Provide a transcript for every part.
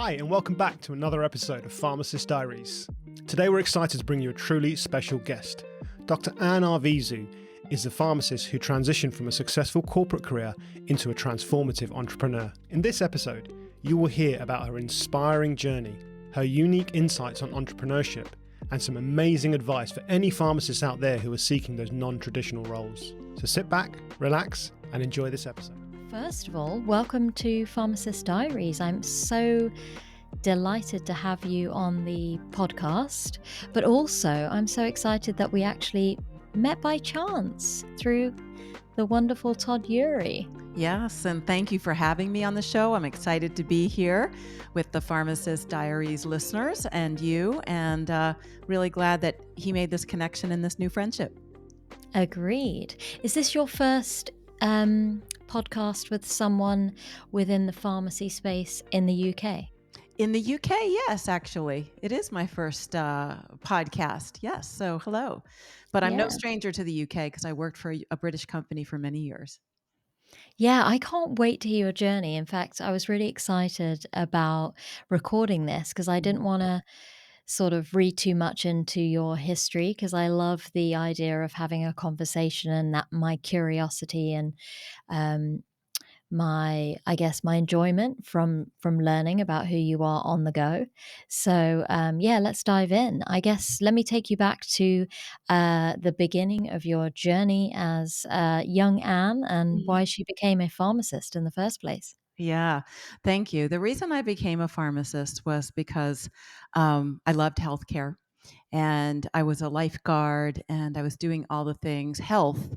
Hi, and welcome back to another episode of Pharmacist Diaries. Today we're excited to bring you a truly special guest. Dr. Arvizu is a pharmacist who transitioned from a successful corporate career into a transformative entrepreneur. In this episode, you will hear about her inspiring journey, her unique insights on entrepreneurship, and some amazing advice for any pharmacists out there who are seeking those non-traditional roles. So sit back, relax, and enjoy this episode. First of all, welcome to Pharmacist Diaries. I'm so delighted to have you on the podcast, but also I'm so excited that we actually met by chance through the wonderful Todd Urey. Yes, and thank you for having me on the show. I'm excited to be here with the Pharmacist Diaries listeners and you, and really glad that he made this connection and this new friendship. Agreed. Is this your first podcast with someone within the pharmacy space in the UK? In the UK, yes, actually. It is my first podcast. Yes, so hello. But I'm no stranger to the UK because I worked for a British company for many years. Yeah, I can't wait to hear your journey. In fact, I was really excited about recording this because I didn't want to sort of read too much into your history because I love the idea of having a conversation and that my curiosity and my enjoyment from learning about who you are on the go. So let's dive in. I guess let me take you back to the beginning of your journey as young Anne and why she became a pharmacist in the first place. Yeah, thank you. The reason I became a pharmacist was because I loved healthcare, and I was a lifeguard, and I was doing all the things health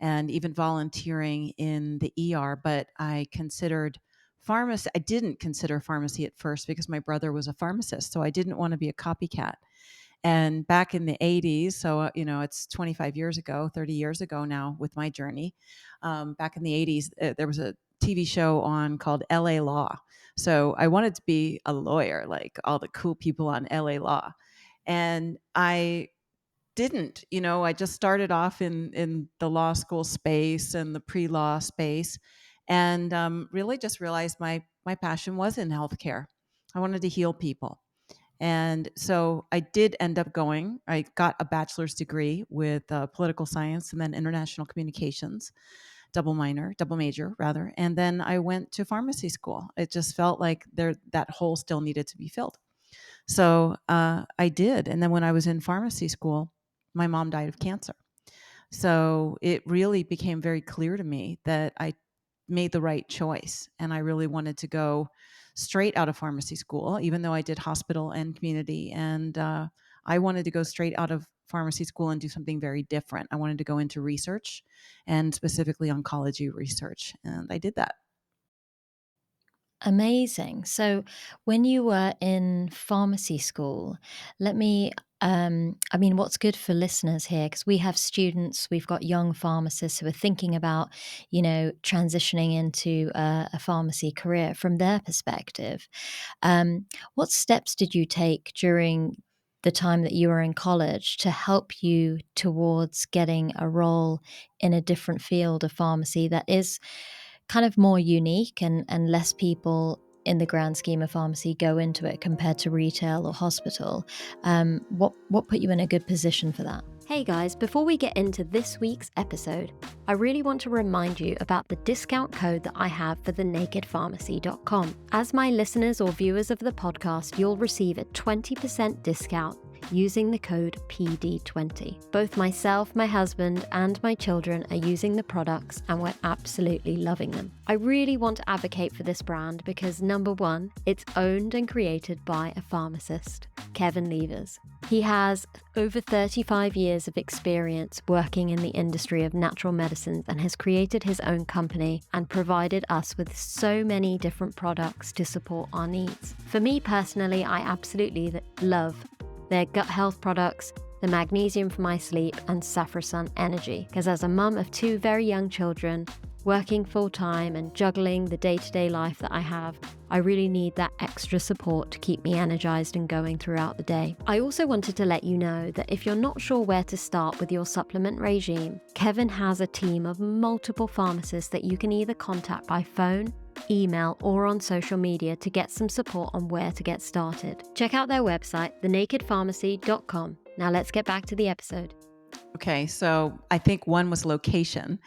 and even volunteering in the ER. But I considered pharmacy. I didn't consider pharmacy at first because my brother was a pharmacist, so I didn't want to be a copycat. And back in the 80s, so it's 25 years ago, 30 years ago now with my journey. Back in the 80s, there was a TV show on called LA Law. So I wanted to be a lawyer, like all the cool people on LA Law. And I didn't, I just started off in the law school space and the pre-law space, and really just realized my passion was in healthcare. I wanted to heal people. And so I did end up I got a bachelor's degree with political science and then international communications, double major rather. And then I went to pharmacy school. It just felt like that hole still needed to be filled. So I did. And then when I was in pharmacy school, my mom died of cancer. So it really became very clear to me that I made the right choice. And I really wanted to go straight out of pharmacy school, even though I did hospital and community. And I wanted to go straight out of pharmacy school and do something very different. I wanted to go into research and specifically oncology research. And I did that. Amazing. So when you were in pharmacy school, what's good for listeners here, because we have students, we've got young pharmacists who are thinking about, transitioning into a pharmacy career from their perspective. What steps did you take during the time that you were in college to help you towards getting a role in a different field of pharmacy that is kind of more unique and less people in the grand scheme of pharmacy go into it compared to retail or hospital? What put you in a good position for that? Hey guys, before we get into this week's episode, I really want to remind you about the discount code that I have for thenakedpharmacy.com. As my listeners or viewers of the podcast, you'll receive a 20% discount using the code PD20. Both myself, my husband, and my children are using the products and we're absolutely loving them. I really want to advocate for this brand because number one, it's owned and created by a pharmacist, Kevin Levers. He has over 35 years of experience working in the industry of natural medicines and has created his own company and provided us with so many different products to support our needs. For me personally, I absolutely love their gut health products, the magnesium for my sleep, and Saffrosun Energy. Because as a mum of two very young children, working full-time and juggling the day-to-day life that I have, I really need that extra support to keep me energized and going throughout the day. I also wanted to let you know that if you're not sure where to start with your supplement regime, Kevin has a team of multiple pharmacists that you can either contact by phone, email, or on social media to get some support on where to get started. Check out their website, thenakedpharmacy.com. Now let's get back to the episode. Okay, so I think one was location.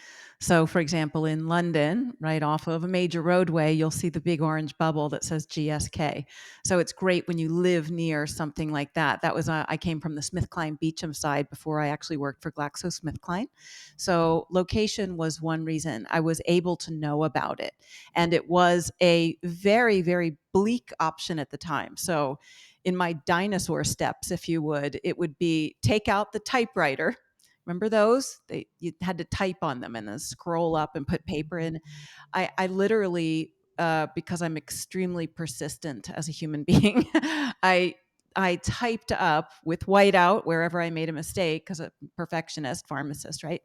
So, for example, in London, right off of a major roadway, you'll see the big orange bubble that says GSK. So it's great when you live near something like that. That was I came from the SmithKline Beecham side before I actually worked for GlaxoSmithKline. So location was one reason I was able to know about it, and it was a very, very bleak option at the time. So in my dinosaur steps, if you would, it would be take out the typewriter. Remember those? You had to type on them and then scroll up and put paper in. I literally, because I'm extremely persistent as a human being, I typed up with whiteout wherever I made a mistake, because a perfectionist pharmacist, right?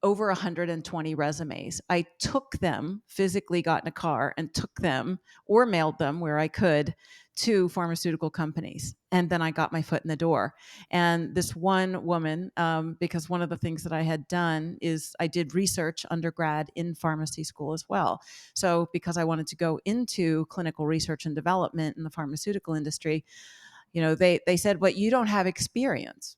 Over 120 resumes. I took them, physically got in a car and took them or mailed them where I could to pharmaceutical companies. And then I got my foot in the door. And this one woman, because one of the things that I had done is I did research undergrad in pharmacy school as well. So because I wanted to go into clinical research and development in the pharmaceutical industry, they said, well, you don't have experience.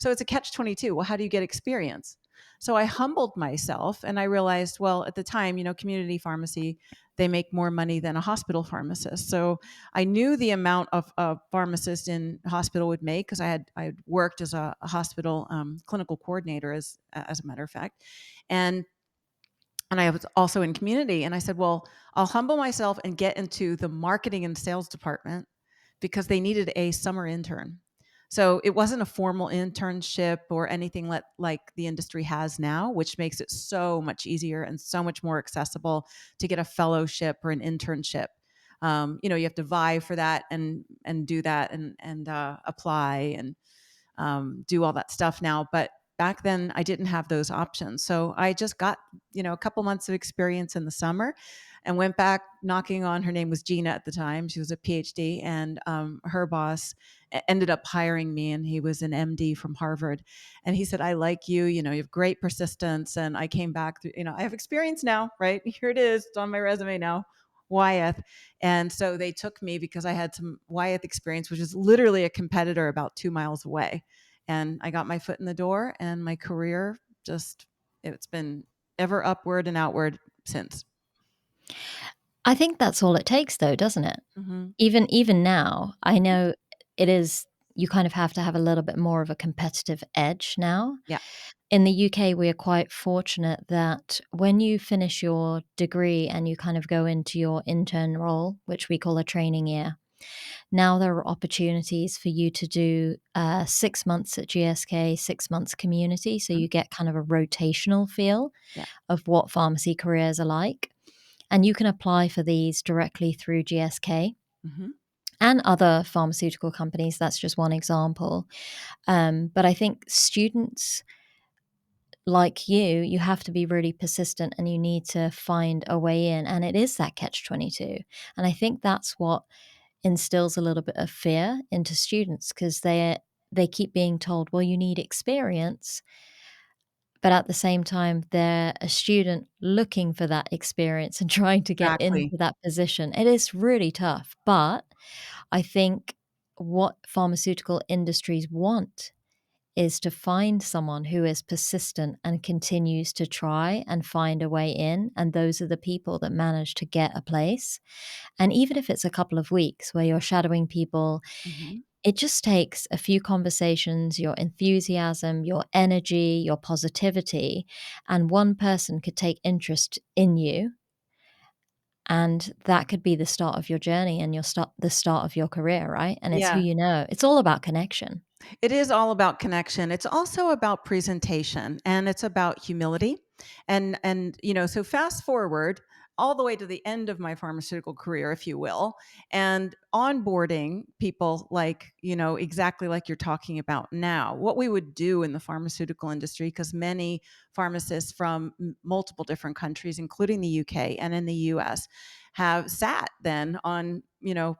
So it's a catch-22. Well, how do you get experience? So I humbled myself and I realized, well, at the time, community pharmacy, they make more money than a hospital pharmacist. So I knew the amount of a pharmacist in hospital would make, because I had worked as a hospital clinical coordinator, as a matter of fact. And I was also in community. And I said, well, I'll humble myself and get into the marketing and sales department, because they needed a summer intern. So it wasn't a formal internship or anything like the industry has now, which makes it so much easier and so much more accessible to get a fellowship or an internship. You have to vie for that and do that and apply and do all that stuff now. But back then I didn't have those options. So I just got, a couple months of experience in the summer and went back knocking on, her name was Gina at the time. She was a PhD, and her boss ended up hiring me, and he was an MD from Harvard. And he said, I like you, you have great persistence. And I came back through, I have experience now, right? Here it is. It's on my resume now. Wyeth. And so they took me because I had some Wyeth experience, which is literally a competitor about 2 miles away. And I got my foot in the door, and my career it's been ever upward and outward since. I think that's all it takes, though, doesn't it? Mm-hmm. Even now, I know it is, you kind of have to have a little bit more of a competitive edge now. Yeah. In the UK, we are quite fortunate that when you finish your degree and you kind of go into your intern role, which we call a training year, now there are opportunities for you to do 6 months at GSK, 6 months community. So you get kind of a rotational feel of what pharmacy careers are like. And you can apply for these directly through GSK and other pharmaceutical companies. That's just one example. But I think students like you have to be really persistent, and you need to find a way in. And it is that catch-22. And I think that's what instills a little bit of fear into students, because they keep being told, well, you need experience. But at the same time, they're a student looking for that experience and trying to get into that position. It is really tough. But I think what pharmaceutical industries want is to find someone who is persistent and continues to try and find a way in. And those are the people that manage to get a place. And even if it's a couple of weeks where you're shadowing people, it just takes a few conversations, your enthusiasm, your energy, your positivity, and one person could take interest in you. And that could be the start of your journey and the start of your career, right? And it's who you know. It's all about connection. It is all about connection. It's also about presentation, and it's about humility. And so fast forward all the way to the end of my pharmaceutical career, if you will, and onboarding people like, exactly like you're talking about now, what we would do in the pharmaceutical industry, because many pharmacists from multiple different countries, including the UK and in the US, have sat then on,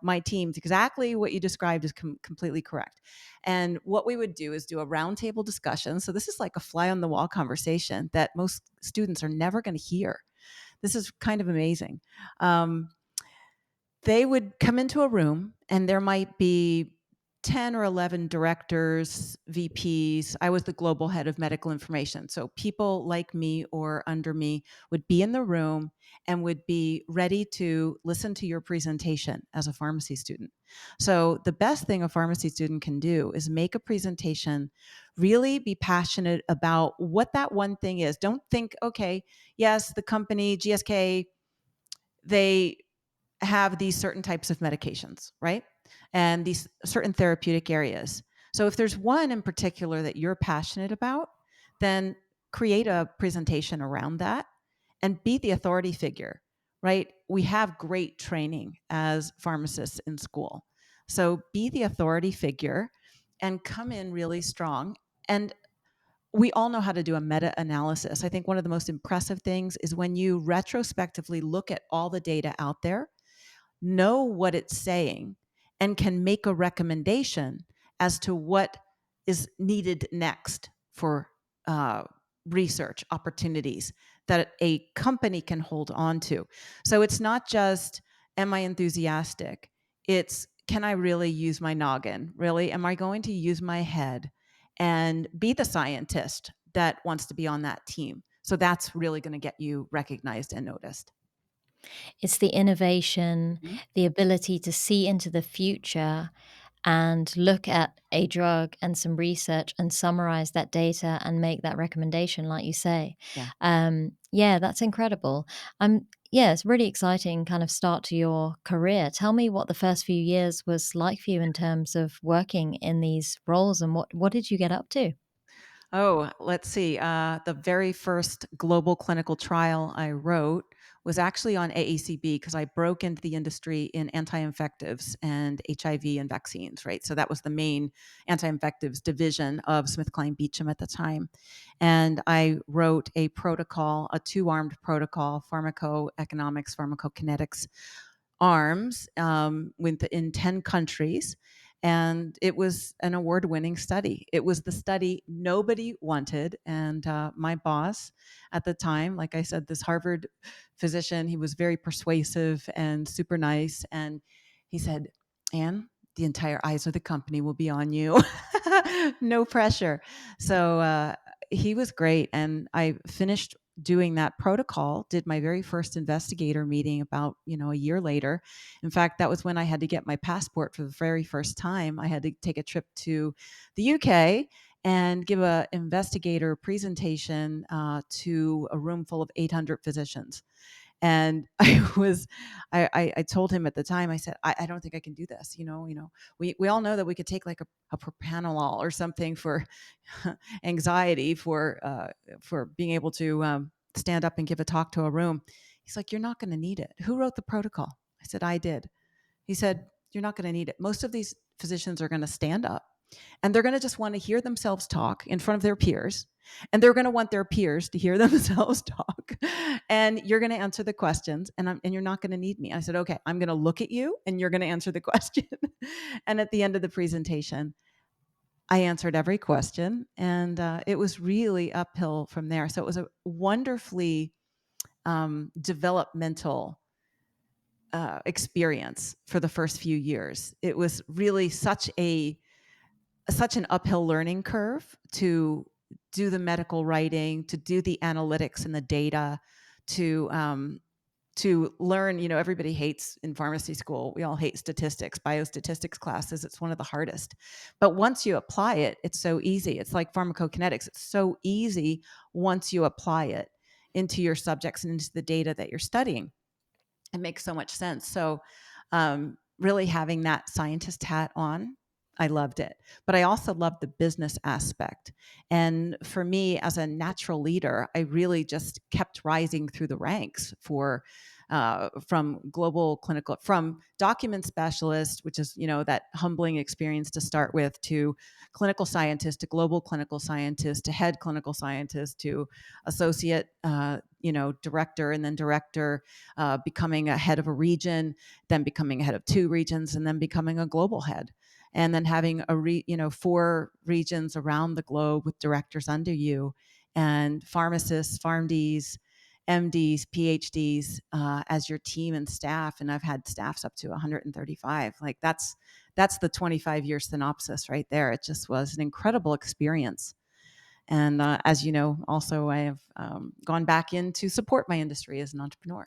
my teams. Exactly what you described is completely correct. And what we would do is do a roundtable discussion. So this is like a fly on the wall conversation that most students are never going to hear. this is kind of amazing. They would come into a room and there might be 10 or 11 directors, VPs. I was the global head of medical information. So people like me or under me would be in the room and would be ready to listen to your presentation as a pharmacy student. So the best thing a pharmacy student can do is make a presentation, really be passionate about what that one thing is. Don't think, okay, yes, the company, GSK, they have these certain types of medications, right? And these certain therapeutic areas. So if there's one in particular that you're passionate about, then create a presentation around that and be the authority figure, right? We have great training as pharmacists in school. So be the authority figure and come in really strong. And we all know how to do a meta-analysis. I think one of the most impressive things is when you retrospectively look at all the data out there, know what it's saying, and can make a recommendation as to what is needed next for research opportunities that a company can hold on to. So it's not just, am I enthusiastic? It's, can I really use my noggin? Really, am I going to use my head and be the scientist that wants to be on that team? So that's really going to get you recognized and noticed. It's the innovation, the ability to see into the future and look at a drug and some research and summarize that data and make that recommendation, like you say. Yeah, that's incredible. Yeah, it's really exciting kind of start to your career. Tell me what the first few years was like for you in terms of working in these roles, and what did you get up to? Oh, let's see. The very first global clinical trial I wrote was actually on AACB because I broke into the industry in anti-infectives and HIV and vaccines, right? So that was the main anti-infectives division of SmithKline Beecham at the time. And I wrote a protocol, a 2-armed protocol, pharmacoeconomics, pharmacokinetics arms in 10 countries. And it was an award-winning study. It was the study nobody wanted. And my boss at the time, like I said, this Harvard physician, he was very persuasive and super nice. And he said, Anne, the entire eyes of the company will be on you. No pressure. So he was great. And I finished doing that protocol, did my very first investigator meeting about, a year later. In fact, that was when I had to get my passport for the very first time. I had to take a trip to the UK and give an investigator presentation to a room full of 800 physicians. And I told him at the time, I said, I don't think I can do this. We all know that we could take like a propranolol or something for anxiety, for being able to stand up and give a talk to a room. He's like, you're not going to need it. Who wrote the protocol? I said, I did. He said, you're not going to need it. Most of these physicians are going to stand up and they're going to just want to hear themselves talk in front of their peers. And they're going to want their peers to hear themselves talk. And you're going to answer the questions and you're not going to need me. I said, okay, I'm going to look at you and you're going to answer the question. And at the end of the presentation, I answered every question and it was really uphill from there. So it was a wonderfully developmental experience for the first few years. It was really such an uphill learning curve to do the medical writing, to do the analytics and the data, to learn, everybody hates in pharmacy school. We all hate statistics, biostatistics classes. It's one of the hardest. But once you apply it, it's so easy. It's like pharmacokinetics. It's so easy once you apply it into your subjects and into the data that you're studying. It makes so much sense. So really having that scientist hat on, I loved it. But I also loved the business aspect. And for me, as a natural leader, I really just kept rising through the ranks from global clinical, from document specialist, which is, that humbling experience to start with, to clinical scientist, to global clinical scientist, to head clinical scientist, to associate, director, and then director, becoming a head of a region, then becoming a head of 2 regions, and then becoming a global head. And then having 4 regions around the globe with directors under you and pharmacists, PharmDs, MDs, PhDs as your team and staff. And I've had staffs up to 135. Like that's the 25-year synopsis right there. It just was an incredible experience. And as you know, also I have gone back in to support my industry as an entrepreneur.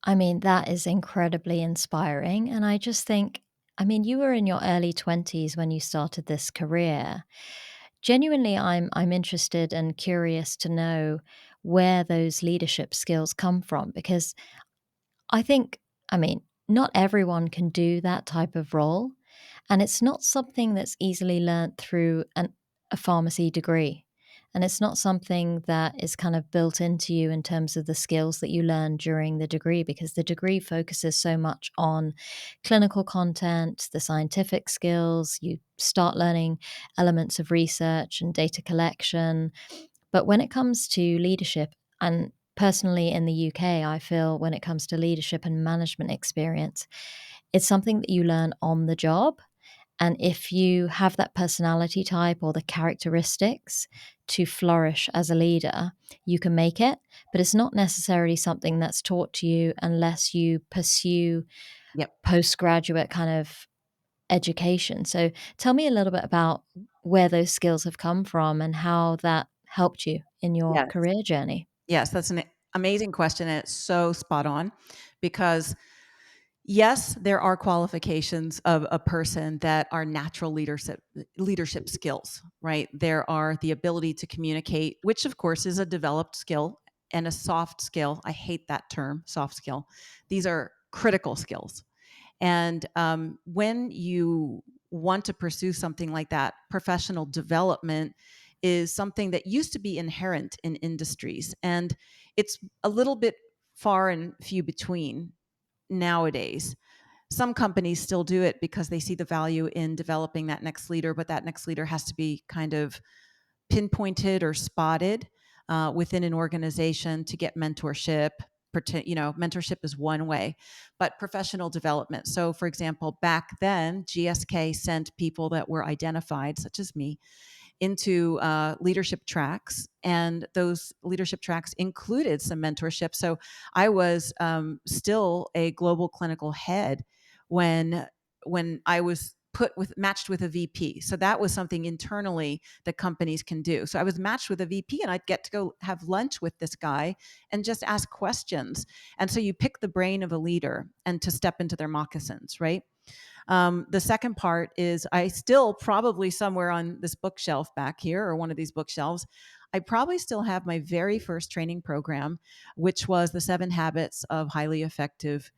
I mean, that is incredibly inspiring. And I just think, I mean, you were in your early 20s when you started this career. Genuinely, I'm interested and curious to know where those leadership skills come from, because I think, I mean, not everyone can do that type of role. And it's not something that's easily learnt through a pharmacy degree. And it's not something that is kind of built into you in terms of the skills that you learn during the degree, because the degree focuses so much on clinical content, the scientific skills. You start learning elements of research and data collection. But when it comes to leadership, and personally in the UK, I feel when it comes to leadership and management experience, it's something that you learn on the job. And if you have that personality type or the characteristics to flourish as a leader, you can make it. But it's not necessarily something that's taught to you unless you pursue postgraduate kind of education. So tell me a little bit about where those skills have come from and how that helped you in your Yes. career journey. Yes, that's an amazing question. And it's so spot on because yes, there are qualifications of a person that are natural leadership skills, right? There are the ability to communicate, which of course is a developed skill, and a soft skill. I hate that term, soft skill. These are critical skills. And when you want to pursue something like that, professional development is something that used to be inherent in industries. And it's a little bit far and few between nowadays. Some companies still do it because they see the value in developing that next leader, but that next leader has to be kind of pinpointed or spotted within an organization to get mentorship. Mentorship is one way, but professional development. So for example, back then, GSK sent people that were identified, such as me, into leadership tracks, and those leadership tracks included some mentorship. So I was still a global clinical head when I was matched with a VP. So that was something internally that companies can do. So I was matched with a VP, and I'd get to go have lunch with this guy and just ask questions. And so you pick the brain of a leader and to step into their moccasins, right? The second part is I still probably somewhere on this bookshelf back here, or one of these bookshelves, I probably still have my very first training program, which was the 7 Habits of Highly Effective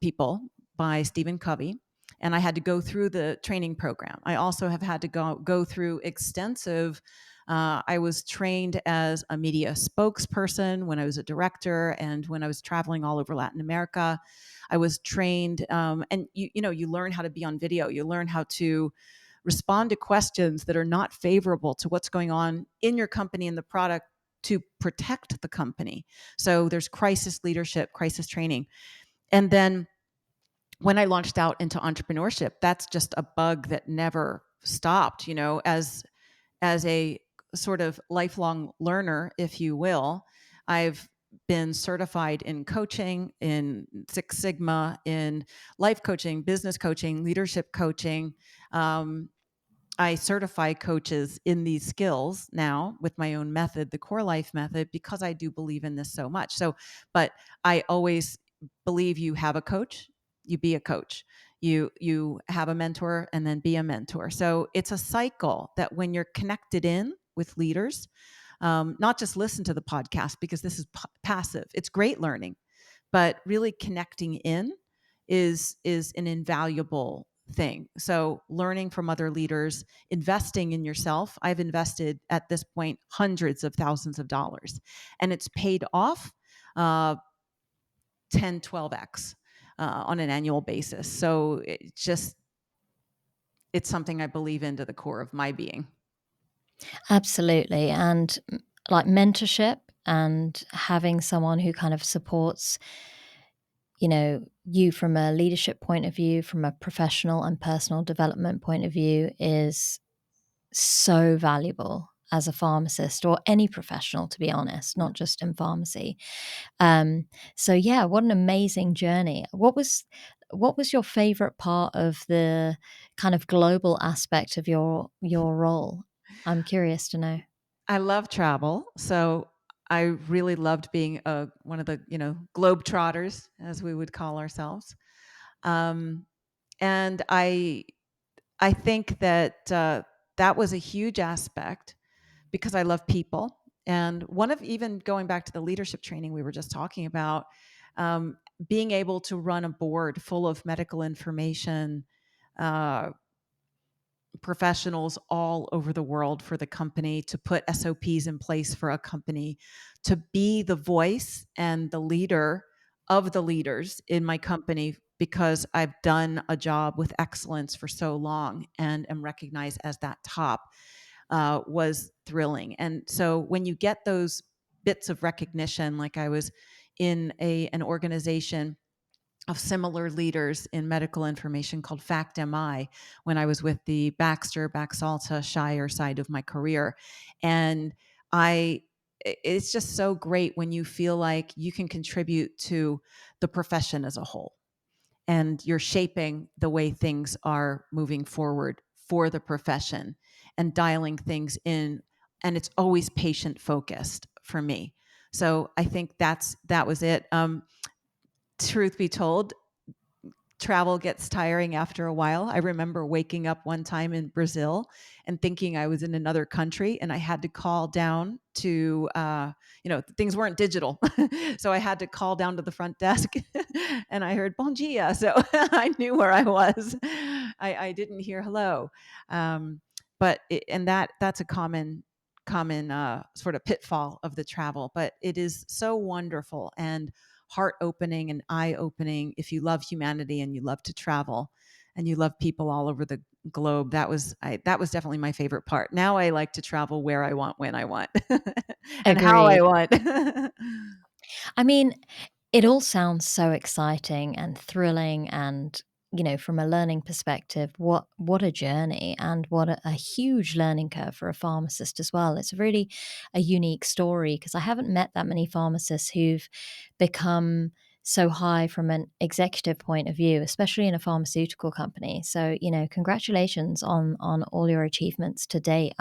People by Stephen Covey. And I had to go through the training program. I also have had to go through extensive I was trained as a media spokesperson when I was a director, and when I was traveling all over Latin America. I was trained, and you learn how to be on video. You learn how to respond to questions that are not favorable to what's going on in your company and the product to protect the company. So there's crisis leadership, crisis training. And then when I launched out into entrepreneurship, that's just a bug that never stopped, as a sort of lifelong learner, if you will. I've been certified in coaching, in Six Sigma, in life coaching, business coaching, leadership coaching. I certify coaches in these skills now with my own method, the Core Life method, because I do believe in this so much. But I always believe you have a coach, you be a coach. You have a mentor, and then be a mentor. So it's a cycle that when you're connected in with leaders, not just listen to the podcast because this is passive. It's great learning, but really connecting in is an invaluable thing. So learning from other leaders, investing in yourself. I've invested at this point hundreds of thousands of dollars, and it's paid off 10, 12x. On an annual basis. So it's something I believe in to the core of my being. Absolutely. And like mentorship and having someone who kind of supports, you from a leadership point of view, from a professional and personal development point of view, is so valuable. as a pharmacist, or any professional, to be honest, not just in pharmacy. So yeah, what an amazing journey. What was your favorite part of the kind of global aspect of your role? I'm curious to know. I love travel, so I really loved being one of the globetrotters, as we would call ourselves. Um, and I think that that was a huge aspect because I love people. And one of, even going back to the leadership training we were just talking about, um, being able to run a board full of medical information professionals all over the world for the company, to put SOPs in place for a company, to be the voice and the leader of the leaders in my company, because I've done a job with excellence for so long and am recognized as that top, was thrilling. And so when you get those bits of recognition, like I was in an organization of similar leaders in medical information called FactMI when I was with the Baxter-Baxalta Shire side of my career. And it's just so great when you feel like you can contribute to the profession as a whole, and you're shaping the way things are moving forward for the profession and dialing things in. And it's always patient focused for me. So I think that was it. Truth be told, travel gets tiring after a while. I remember waking up one time in Brazil and thinking I was in another country, and I had to call down to, things weren't digital. So I had to call down to the front desk and I heard "Bom dia." So I knew where I was. I didn't hear hello. That's a common sort of pitfall of the travel, but it is so wonderful and heart-opening and eye-opening if you love humanity and you love to travel and you love people all over the globe. That was definitely my favorite part. Now I like to travel where I want, when I want, and how I Agreed. want. I mean, it all sounds so exciting and thrilling, and from a learning perspective, what a journey, and what a huge learning curve for a pharmacist as well. It's really a unique story, because I haven't met that many pharmacists who've become so high from an executive point of view, especially in a pharmaceutical company. So, congratulations on all your achievements to date.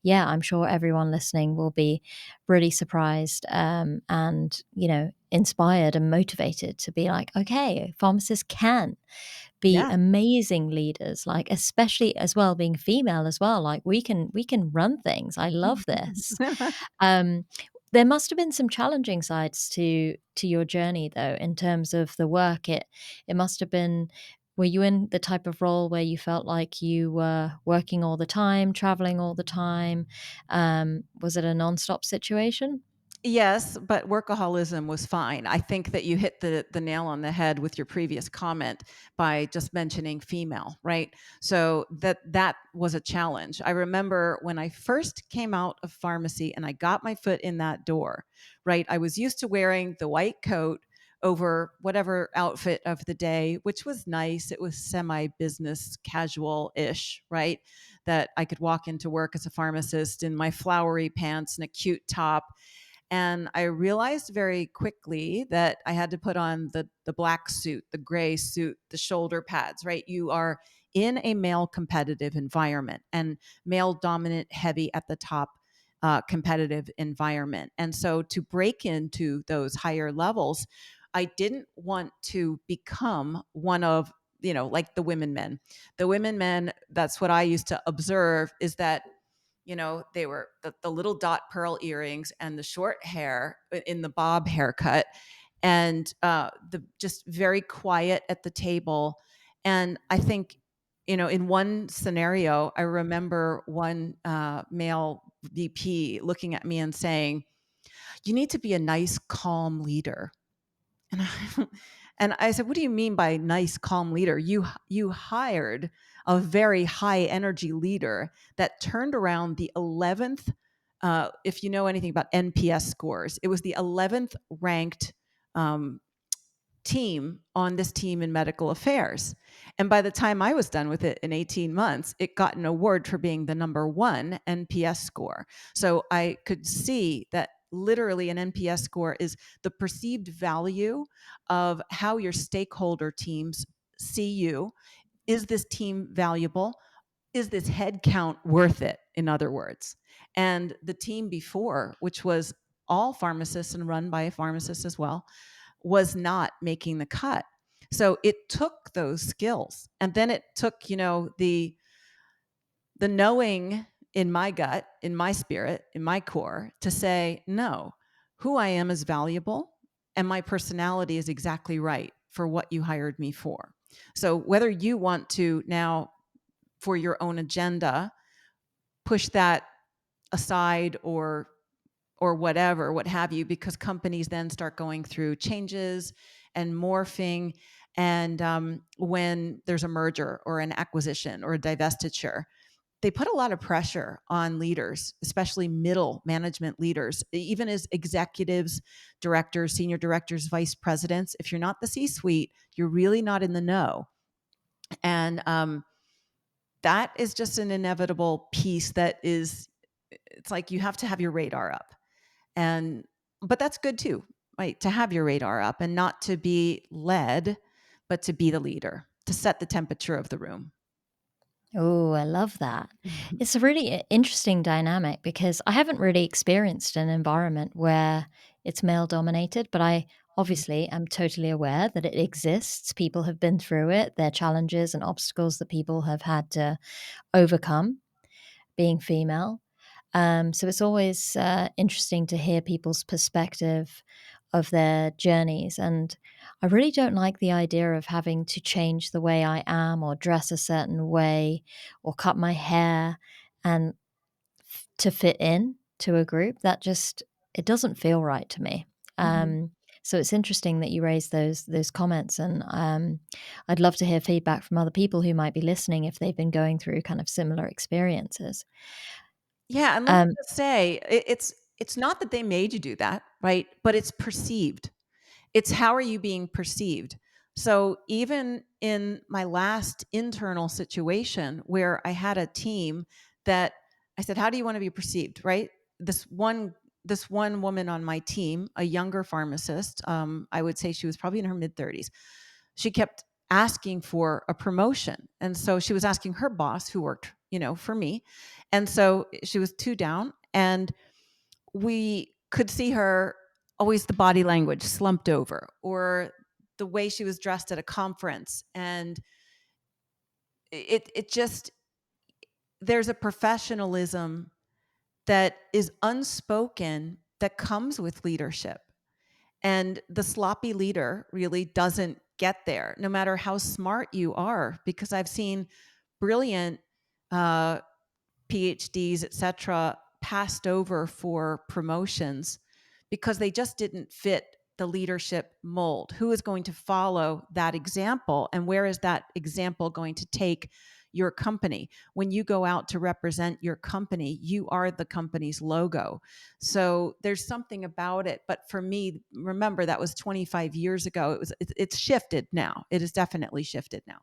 Yeah, I'm sure everyone listening will be really surprised, and inspired and motivated to be like, okay, pharmacists can be Yeah. amazing leaders, like, especially as well being female as well, like we can run things. I love this. um there must have been some challenging sides to your journey, though, in terms of the work. It must have been, were you in the type of role where you felt like you were working all the time, traveling all the time? Was it a nonstop situation? Yes, but workaholism was fine. I think that you hit the nail on the head with your previous comment by just mentioning female, right? So that was a challenge. I remember when I first came out of pharmacy and I got my foot in that door, right? I was used to wearing the white coat over whatever outfit of the day, which was nice. It was semi-business casual-ish, right? That I could walk into work as a pharmacist in my flowery pants and a cute top. And I realized very quickly that I had to put on the black suit, the gray suit, the shoulder pads, right? You are in a male competitive environment, and male dominant, heavy at the top, competitive environment. And so to break into those higher levels, I didn't want to become one of, like the women men. The women men, that's what I used to observe, is that they were the little dot pearl earrings and the short hair in the bob haircut, and the just very quiet at the table. And I think, in one scenario, I remember one male VP looking at me and saying, "You need to be a nice, calm leader." And and I said, "What do you mean by nice, calm leader? You hired a very high energy leader that turned around the 11th, if you know anything about NPS scores, it was the 11th ranked team on this team in medical affairs. And by the time I was done with it in 18 months, it got an award for being the #1 NPS score. So I could see that literally an NPS score is the perceived value of how your stakeholder teams see you. Is this team valuable? Is this head count worth it, in other words? And the team before, which was all pharmacists and run by a pharmacist as well, was not making the cut. So it took those skills. And then it took, the knowing in my gut, in my spirit, in my core, to say, no, who I am is valuable and my personality is exactly right for what you hired me for. So whether you want to now, for your own agenda, push that aside or whatever, what have you, because companies then start going through changes and morphing. And when there's a merger or an acquisition or a divestiture, they put a lot of pressure on leaders, especially middle management leaders, even as executives, directors, senior directors, vice presidents. If you're not the C-suite, you're really not in the know. And that is just an inevitable piece that is, it's like you have to have your radar up. But that's good too, right? To have your radar up and not to be led, but to be the leader, to set the temperature of the room. Oh, I love that. It's a really interesting dynamic because I haven't really experienced an environment where it's male dominated, but I obviously am totally aware that it exists. People have been through it. There are challenges and obstacles that people have had to overcome being female. So it's always interesting to hear people's perspective of their journeys. And I really don't like the idea of having to change the way I am or dress a certain way or cut my hair and to fit in to a group. That just, it doesn't feel right to me. So it's interesting that you raised those comments, and I'd love to hear feedback from other people who might be listening if they've been going through kind of similar experiences. Yeah, and let me just say, it's not that they made you do that, right? But it's perceived. It's how are you being perceived? So even in my last internal situation where I had a team that I said, how do you want to be perceived, right? This one woman on my team, a younger pharmacist, I would say she was probably in her mid-30s. She kept asking for a promotion. And so she was asking her boss, who worked, for me. And so she was 2 down, and we could see her always the body language slumped over, or the way she was dressed at a conference. And it just, there's a professionalism that is unspoken that comes with leadership. And the sloppy leader really doesn't get there, no matter how smart you are, because I've seen brilliant PhDs, et cetera, passed over for promotions because they just didn't fit the leadership mold. Who is going to follow that example? And where is that example going to take your company? When you go out to represent your company, you are the company's logo. So there's something about it. But for me, remember, that was 25 years ago. It's shifted now. It has definitely shifted now.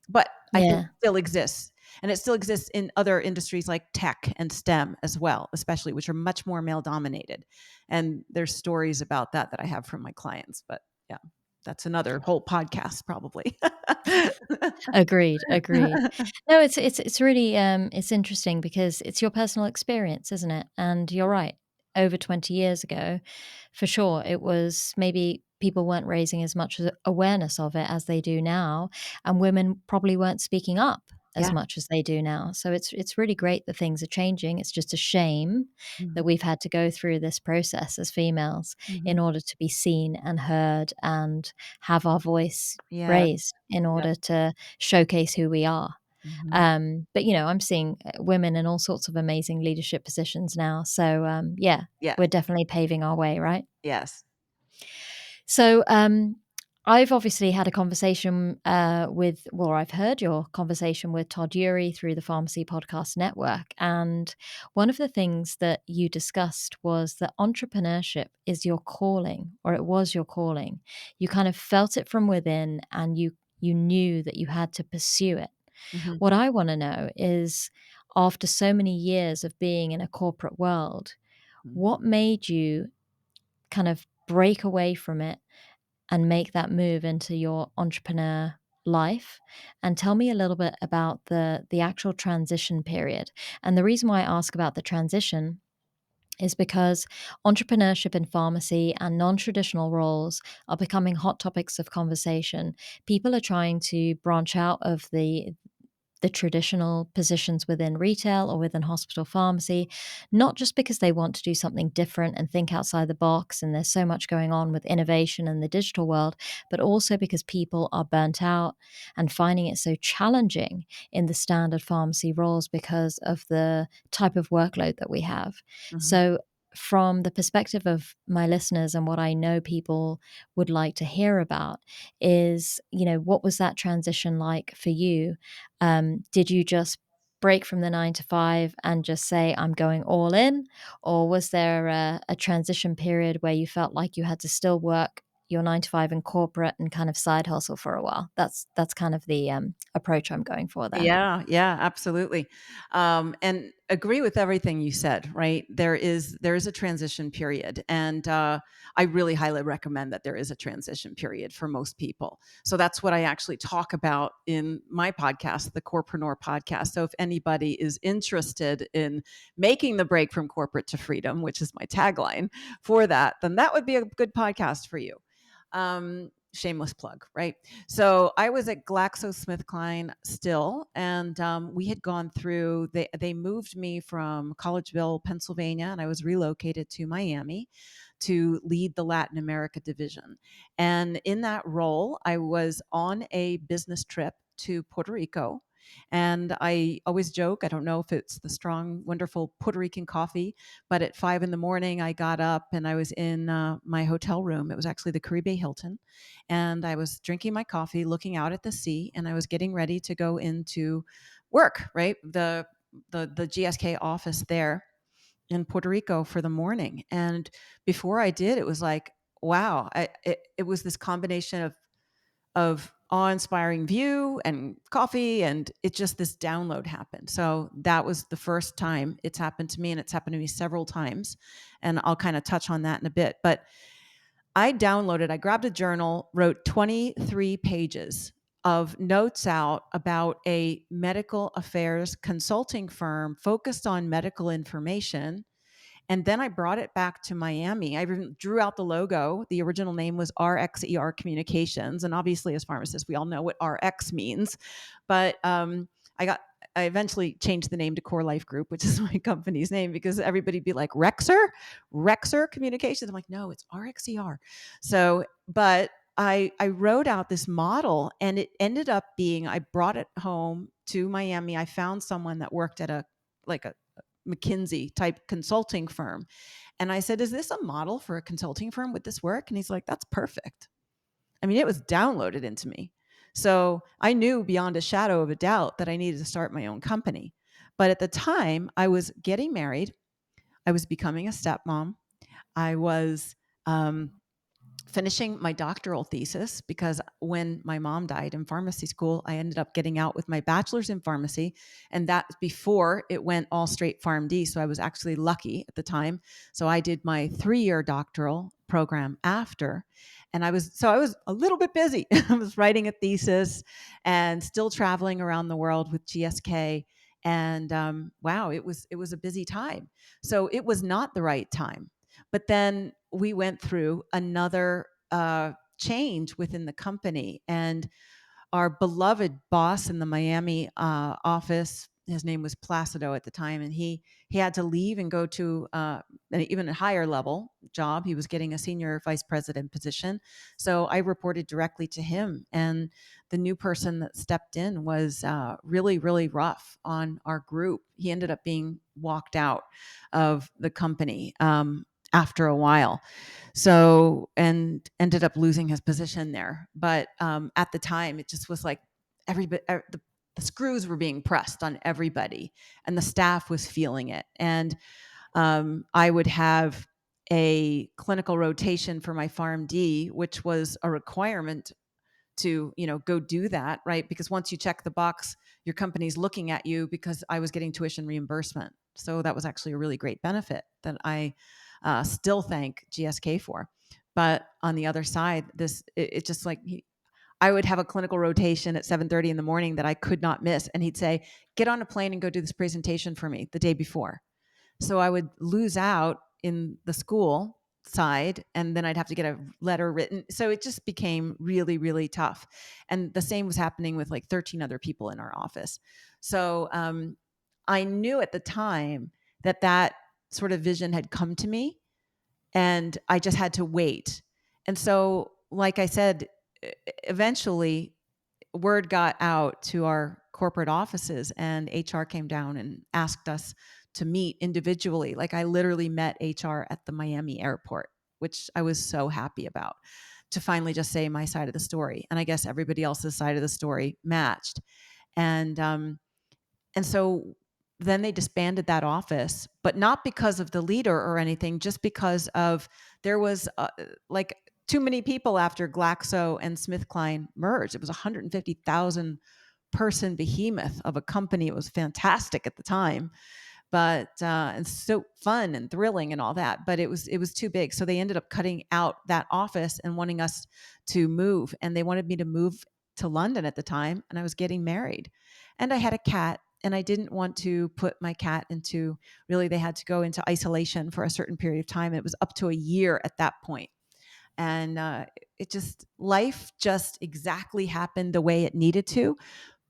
But I think it still exists. And it still exists in other industries like tech and STEM as well, especially, which are much more male dominated. And there's stories about that I have from my clients. But yeah, that's another whole podcast probably. Agreed. No, it's really it's interesting because it's your personal experience, isn't it? And you're right. Over 20 years ago, for sure, it was maybe people weren't raising as much awareness of it as they do now, and women probably weren't speaking up as much as they do now. So it's really great that things are changing. It's just a shame that we've had to go through this process as females in order to be seen and heard and have our voice raised in order to showcase who we are. But I'm seeing women in all sorts of amazing leadership positions now. So we're definitely paving our way, right? Yes. So I've obviously had a conversation I've heard your conversation with Todd Urey through the Pharmacy Podcast Network. And one of the things that you discussed was that entrepreneurship is your calling, or it was your calling. You kind of felt it from within, and you knew that you had to pursue it. Mm-hmm. What I want to know is, after so many years of being in a corporate world, what made you kind of break away from it and make that move into your entrepreneur life? And tell me a little bit about the actual transition period. And the reason why I ask about the transition is because entrepreneurship in pharmacy and non-traditional roles are becoming hot topics of conversation. People are trying to branch out of the traditional positions within retail or within hospital pharmacy, not just because they want to do something different and think outside the box, and there's so much going on with innovation in the digital world, but also because people are burnt out and finding it so challenging in the standard pharmacy roles because of the type of workload that we have. Mm-hmm. So from the perspective of my listeners and what I know people would like to hear about is, what was that transition like for you? Did you just break from the 9 to 5 and just say, I'm going all in? Or was there a transition period where you felt like you had to still work your 9 to 5 in corporate and kind of side hustle for a while? That's kind of the approach I'm going for there. Yeah, absolutely. And agree with everything you said, right? There is a transition period. And I really highly recommend that there is a transition period for most people. So that's what I actually talk about in my podcast, the Corpreneur podcast. So if anybody is interested in making the break from corporate to freedom, which is my tagline for that, then that would be a good podcast for you. Shameless plug, right? So I was at GlaxoSmithKline still, and we had gone through, they moved me from Collegeville, Pennsylvania, and I was relocated to Miami to lead the Latin America division. And in that role, I was on a business trip to Puerto Rico. And I always joke, I don't know if it's the strong, wonderful Puerto Rican coffee, but at 5 a.m, I got up and I was in my hotel room. It was actually the Caribe Hilton. And I was drinking my coffee, looking out at the sea, and I was getting ready to go into work, right? The GSK office there in Puerto Rico for the morning. And before I did, it was like, wow, it was this combination of awe-inspiring view and coffee, and it just, this download happened. So that was the first time it's happened to me, and it's happened to me several times. And I'll kind of touch on that in a bit. But I grabbed a journal, wrote 23 pages of notes out about a medical affairs consulting firm focused on medical information. And then I brought it back to Miami. I drew out the logo. The original name was RXER Communications. And obviously, as pharmacists, we all know what RX means. But I eventually changed the name to Core Life Group, which is my company's name, because everybody'd be like, Rexer Communications. I'm like, no, it's RXER. So, but I wrote out this model, and it ended up being, I brought it home to Miami. I found someone that worked at a McKinsey type consulting firm. And I said, is this a model for a consulting firm? Would this work? And he's like, that's perfect. I mean, it was downloaded into me. So I knew beyond a shadow of a doubt that I needed to start my own company. But at the time, I was getting married. I was becoming a stepmom. I was finishing my doctoral thesis, because when my mom died in pharmacy school, I ended up getting out with my bachelor's in pharmacy, and that's before it went all straight PharmD. So I was actually lucky at the time. So I did my 3-year doctoral program after, and I was a little bit busy. I was writing a thesis and still traveling around the world with GSK. And wow, it was a busy time. So it was not the right time. But then we went through another change within the company, and our beloved boss in the Miami office, his name was Placido at the time, and he had to leave and go to an even a higher level job. He was getting a senior vice president position. So I reported directly to him, and the new person that stepped in was really, really rough on our group. He ended up being walked out of the company after a while. So, and ended up losing his position there. But at the time, it just was like everybody, the screws were being pressed on everybody, and the staff was feeling it. And I would have a clinical rotation for my PharmD, which was a requirement to, go do that, right? Because once you check the box, your company's looking at you, because I was getting tuition reimbursement. So that was actually a really great benefit that I still thank GSK for. But on the other side, it's just like I would have a clinical rotation at 7:30 in the morning that I could not miss. And he'd say, get on a plane and go do this presentation for me the day before. So I would lose out in the school side, and then I'd have to get a letter written. So it just became really, really tough. And the same was happening with like 13 other people in our office. So I knew at the time that sort of vision had come to me, and I just had to wait. And so, like I said, eventually word got out to our corporate offices, and HR came down and asked us to meet individually. Like, I literally met HR at the Miami airport, which I was so happy about, to finally just say my side of the story. And I guess everybody else's side of the story matched. And so then they disbanded that office, but not because of the leader or anything, just because of there was like too many people after Glaxo and SmithKline merged. It was a 150,000 person behemoth of a company. It was fantastic at the time, but and so fun and thrilling and all that. But it was too big, so they ended up cutting out that office and wanting us to move. And they wanted me to move to London at the time, and I was getting married, and I had a cat. And I didn't want to put my cat into, really, they had to go into isolation for a certain period of time. It was up to a year at that point. And life just exactly happened the way it needed to.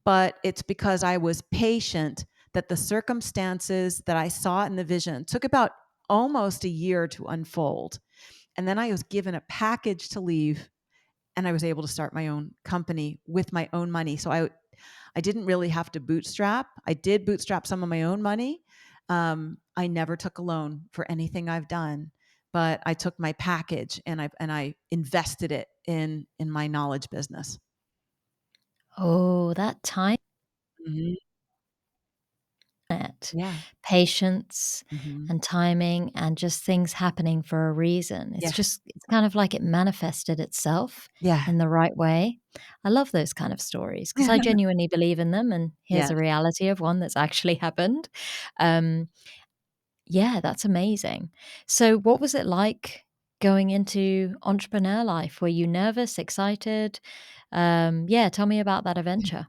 But it's because I was patient that the circumstances that I saw in the vision took about almost a year to unfold. And then I was given a package to leave, and I was able to start my own company with my own money. So I didn't really have to bootstrap. I did bootstrap some of my own money. I never took a loan for anything I've done, but I took my package and I invested it in my knowledge business. Oh, that time. Mm-hmm. Yeah. Patience Mm-hmm. and timing and just things happening for a reason. Yeah. It's kind of like it manifested itself Yeah. in the right way. I love those kind of stories because I genuinely believe in them, and here's Yes. a reality of one that's actually happened. Yeah, that's amazing. So what was it like going into entrepreneur life? Were you nervous, excited? Yeah, tell me about that adventure.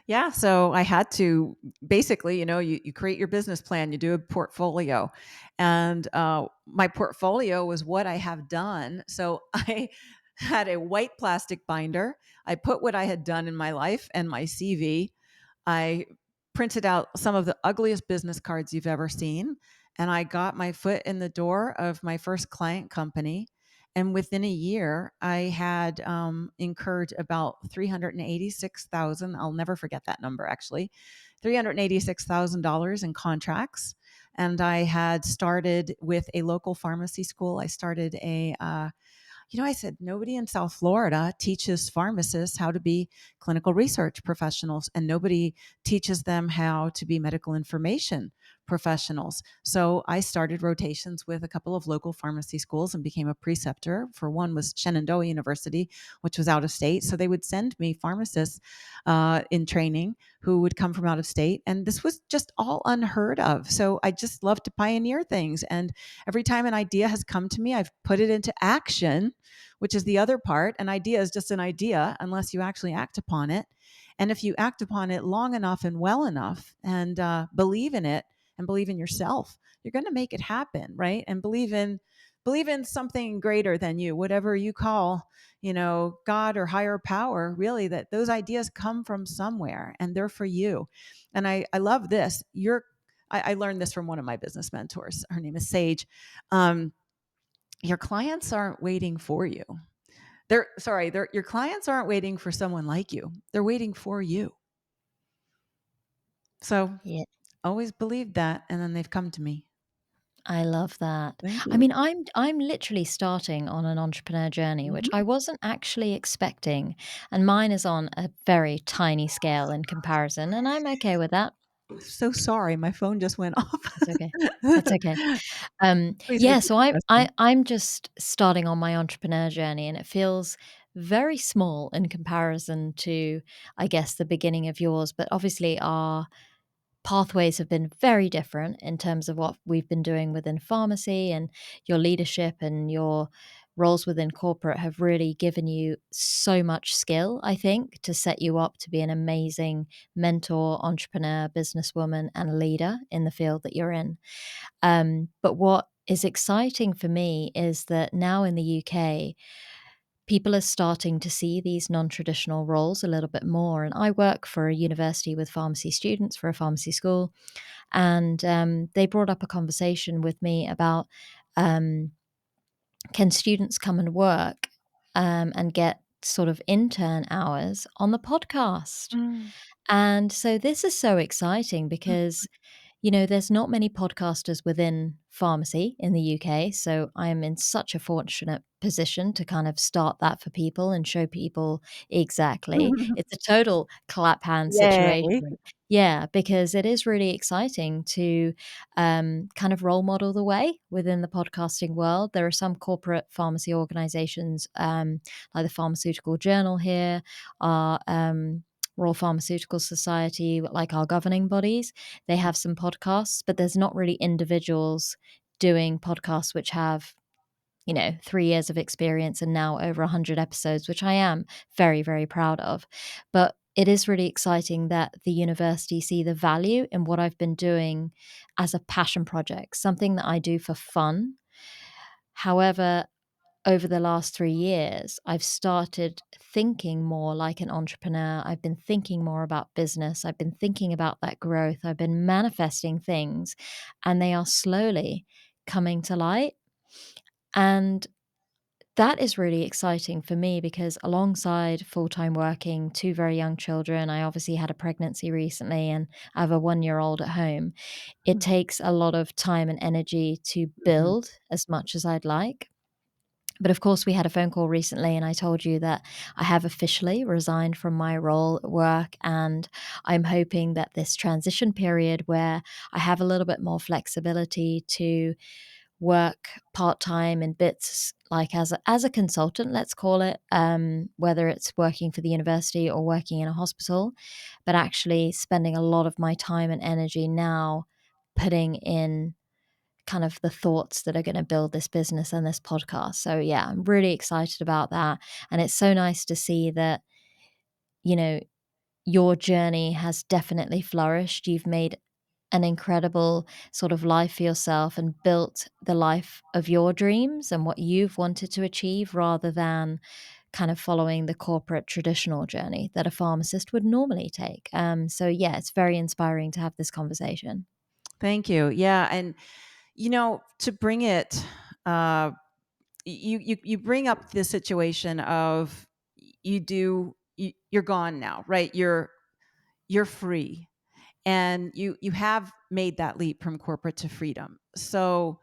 Yeah. So I had to basically, you create your business plan, you do a portfolio, and my portfolio was what I have done. So I had a white plastic binder. I put what I had done in my life and my CV. I printed out some of the ugliest business cards you've ever seen, and I got my foot in the door of my first client company. And within a year, I had incurred about 386,000. I'll never forget that number, actually, $386,000 in contracts. And I had started with a local pharmacy school. I started I said, nobody in South Florida teaches pharmacists how to be clinical research professionals, and nobody teaches them how to be medical information professionals. So I started rotations with a couple of local pharmacy schools and became a preceptor. For one was Shenandoah University, which was out of state. So they would send me pharmacists in training who would come from out of state. And this was just all unheard of. So I just love to pioneer things. And every time an idea has come to me, I've put it into action, which is the other part. An idea is just an idea unless you actually act upon it. And if you act upon it long enough and well enough and believe in it and believe in yourself, you're going to make it happen, right? And believe in something greater than you, whatever you call, God or higher power, really, that those ideas come from somewhere and they're for you. And I love this. I learned this from one of my business mentors. Her name is Sage. Your clients aren't waiting for you. Your clients aren't waiting for someone like you. They're waiting for you. So Yeah. always believed that. And then they've come to me. I love that. Thank I you. mean, I'm literally starting on an entrepreneur journey, which I wasn't actually expecting, and mine is on a very tiny scale in comparison, and I'm okay with that. So sorry, my phone just went off. That's okay. That's okay. Please Yeah, repeat so the I'm just starting on my entrepreneur journey, and it feels very small in comparison to, I guess, the beginning of yours. But obviously, our pathways have been very different in terms of what we've been doing within pharmacy, and your leadership and your roles within corporate have really given you so much skill, I think, to set you up to be an amazing mentor, entrepreneur, businesswoman, and leader in the field that you're in. But what is exciting for me is that now in the UK, people are starting to see these non-traditional roles a little bit more. And I work for a university with pharmacy students for a pharmacy school, and they brought up a conversation with me about, um, can students come and work and get sort of intern hours on the podcast? Mm. And so this is so exciting because, there's not many podcasters within pharmacy in the UK. So I am in such a fortunate position to kind of start that for people and show people exactly. It's a total clap hand Yay. situation. Yeah, because it is really exciting to kind of role model the way within the podcasting world. There are some corporate pharmacy organizations, like the Pharmaceutical Journal here, our Royal Pharmaceutical Society, like our governing bodies. They have some podcasts, but there's not really individuals doing podcasts which have, 3 years of experience and now over 100 episodes, which I am very, very proud of. But it is really exciting that the university see the value in what I've been doing as a passion project, something that I do for fun. However, over the last 3 years, I've started thinking more like an entrepreneur. I've been thinking more about business. I've been thinking about that growth. I've been manifesting things, and they are slowly coming to light. And that is really exciting for me because alongside full-time working, two very young children, I obviously had a pregnancy recently and I have a 1-year-old at home. It takes a lot of time and energy to Mhm. build as much as I'd like. But of course, we had a phone call recently, and I told you that I have officially resigned from my role at work. And I'm hoping that this transition period where I have a little bit more flexibility to work part time in bits, like as a consultant, let's call it, whether it's working for the university or working in a hospital, but actually spending a lot of my time and energy now putting in kind of the thoughts that are going to build this business and this podcast. So yeah, I'm really excited about that. And it's so nice to see that, you know, your journey has definitely flourished. You've made an incredible sort of life for yourself and built the life of your dreams and what you've wanted to achieve rather than kind of following the corporate traditional journey that a pharmacist would normally take. So yeah, it's very inspiring to have this conversation. Thank you. Yeah, and to bring it, uh, you bring up the situation of you're gone now, right? You're free, and you have made that leap from corporate to freedom. So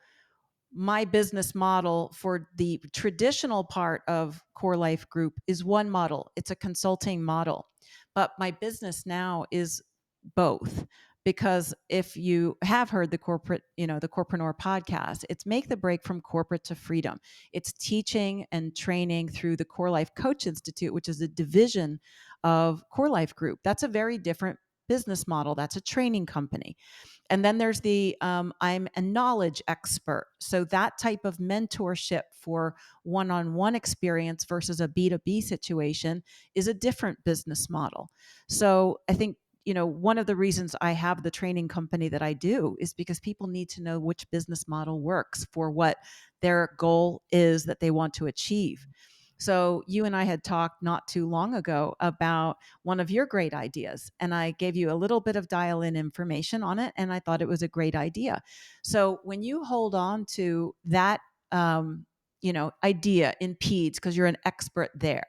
my business model for the traditional part of Core Life Group is one model. It's a consulting model. But my business now is both. Because if you have heard the Corpreneur podcast, it's make the break from corporate to freedom. It's teaching and training through the Core Life Coach Institute, which is a division of Core Life Group. That's a very different business model. That's a training company. And then there's the I'm a knowledge expert. So that type of mentorship for one-on-one experience versus a B2B situation is a different business model. So I think, one of the reasons I have the training company that I do is because people need to know which business model works for what their goal is that they want to achieve. So you and I had talked not too long ago about one of your great ideas, and I gave you a little bit of dial-in information on it, and I thought it was a great idea. So when you hold on to that, idea in peds, because you're an expert there,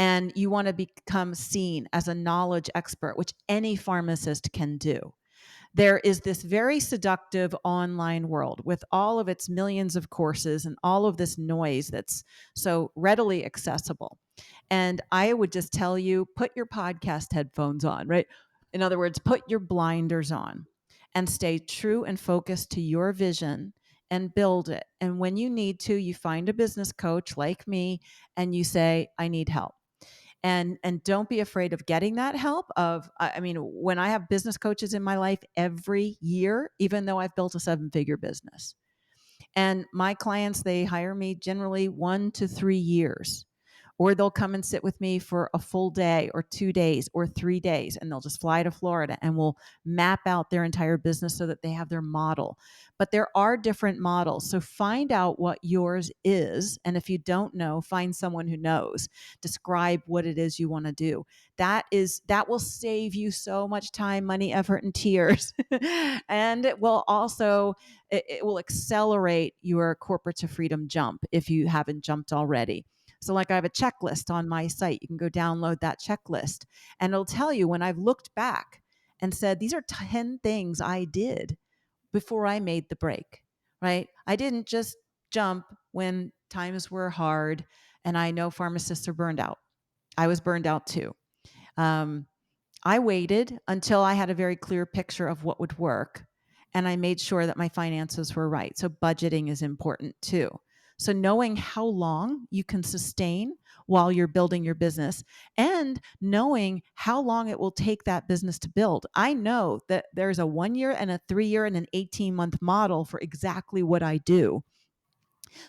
and you want to become seen as a knowledge expert, which any pharmacist can do, there is this very seductive online world with all of its millions of courses and all of this noise that's so readily accessible. And I would just tell you, put your podcast headphones on, right? In other words, put your blinders on and stay true and focused to your vision and build it. And when you need to, you find a business coach like me and you say, I need help. And don't be afraid of getting that help. I mean, when I have business coaches in my life every year, even though I've built a 7-figure business, and my clients, they hire me generally 1 to 3 years, or they'll come and sit with me for a full day or 2 days or 3 days, and they'll just fly to Florida and we'll map out their entire business so that they have their model. But there are different models. So find out what yours is. And if you don't know, find someone who knows. Describe what it is you want to do. That will save you so much time, money, effort, and tears. And it will also, it will accelerate your corporate to freedom jump if you haven't jumped already. So like I have a checklist on my site. You can go download that checklist and it'll tell you when I've looked back and said, these are 10 things I did before I made the break, right? I didn't just jump when times were hard, and I know pharmacists are burned out. I was burned out too. I waited until I had a very clear picture of what would work, and I made sure that my finances were right. So budgeting is important too. So knowing how long you can sustain while you're building your business and knowing how long it will take that business to build. I know that there's a 1 year and a 3 year and an 18-month model for exactly what I do.